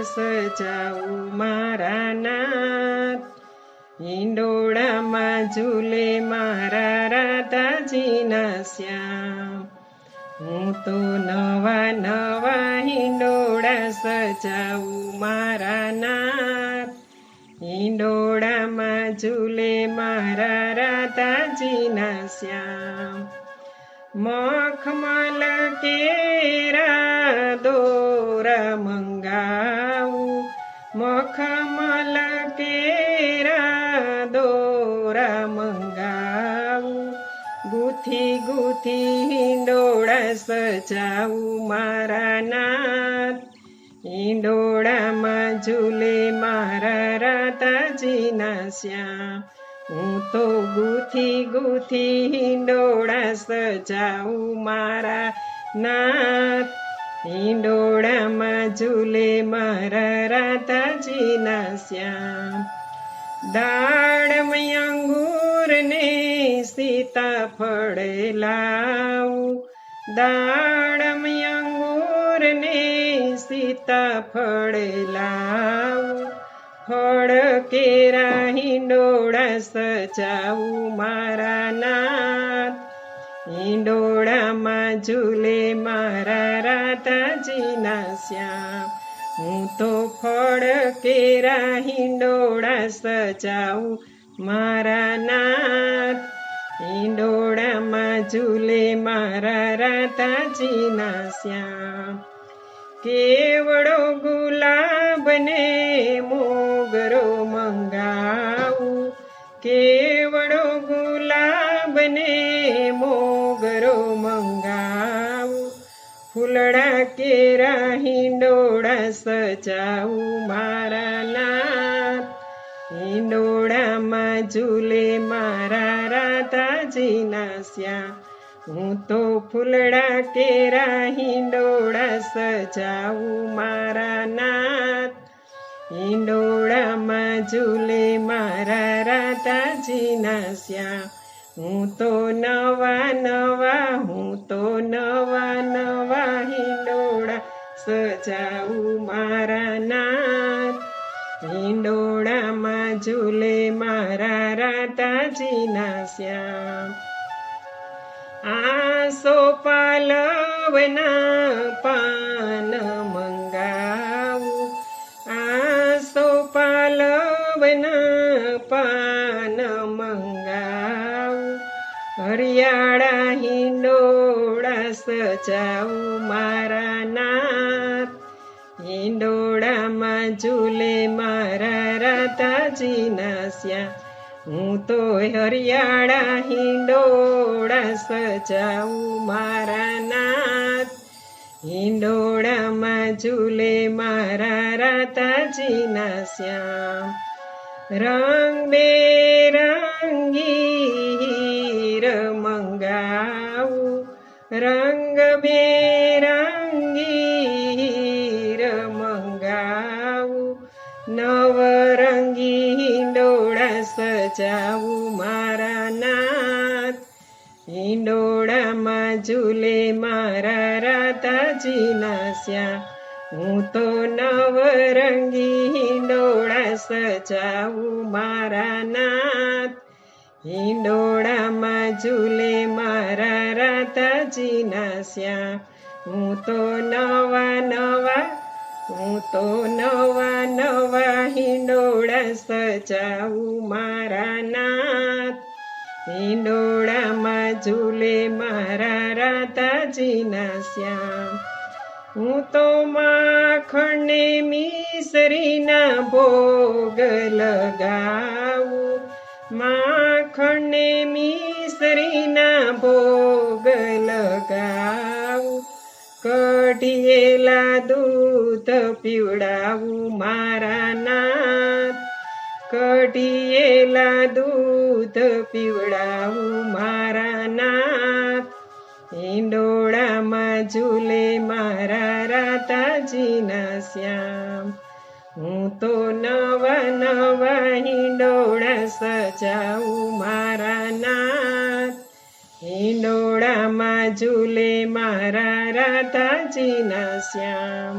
સજાવું મારા નાથ, હિંડોળામાં ઝૂલે મારા રાધાજીના શ્યામ. હું તો નવા નવા હિંડોળા સજાવું મારા નાથ, હિંડોળામાં ઝૂલે મારા રાધાજીના શ્યામ. મખમલ કેરા દોરા મંગાવું, મખમલ કેરા દોરા મંગાવું, ગૂંથી ગૂંથી હિંડોળા સજાવું મારા નાથ, હિંડોળામાં ઝૂલે મારા રાધાજીના શ્યામ. હું તો ગૂંથી ગૂંથી હિંડોળા સજાવું મારા નાથ, હિંડોળામાં ઝૂલે મારા રાધાજીના શ્યામ. દાડમ અંગૂરને સીતાફળ લાવું, દાડમ અંગૂરને સીતાફળ લાવું, ફળ કેરા હિંડોળા સજાવું મારા નાથ, હિંડોળામાં ઝૂલે મારા રાધાજીના શ્યામ. હું તો ફળ કેરા હિંડોળા સજાવું મારા નાથ, હિંડોળામાં ઝૂલે મારા રાધાજીના શ્યામ. કેવડો ગુલાબને મોગરો મંગાવું, કેવડો ગુલાબને મોગરો મંગાવું, ફૂલડા કેરા હિંડોળા સજાવું મારા નાથ, હિંડોળામાં ઝૂલે મારા રાધાજીના શ્યામ. હું તો ફૂલડા કેરા હિંડોળા સજાવું મારા નાથ, હિંડોળામાં ઝૂલે મારા રાધાજીના શ્યામ. હું તો નવા નવા હિંડોળા સજાવું મારા નાથ, હિંડોળામાં ઝૂલે મારા રાધાજીના શ્યામ. આસો પાલવના પાન મંગાવું, આસો પાલવના પાન મંગાવું, હરિયાળા હિંડોળા સજાવું મારા નાથ, હિંડોળામાં ઝૂલે મારા રાધાજીના શ્યામ. હું તો હરિયાળા હિંડોળા સજાવું મારા નાથ, હિંડોળામાં ઝૂલે મારા રાધાજીના શ્યામ. રંગબેરંગી હીર મંગાવું, રંગબેરંગી હીર મંગાવું, નવરંગી હિંડોળા સજાવું મારા નાથ, હિંડોળામાં ઝૂલે મારા રાધાજીના શ્યામ. હું તો નવરંગી હિંડોળા સજાવું મારા નાથ, હિંડોળામાં ઝૂલે મારા રાધાજીના શ્યામ. હું તો નવા હિંડોળા સજાવું મારા નાથ, હિંડોળામાં ઝૂલે મારા રાધાજીના શ્યામ. હું તો માખણને મિસરીના ભોગ લગાવું, માખણને મિસરીના ભોગ લગાવું, કઢિયેલા દૂધ પીવડાવું મારા નાથ, કઢિયેલા દૂધ પીવડાવું મારા નાથ, હિંડોળામાં ઝૂલે મારા રાધાજીના શ્યામ. હું તો નવા હિંડોળા સજાવું મારા નાથ, હિંડોળામાં ઝૂલે મારા રાધાજીના શ્યામ.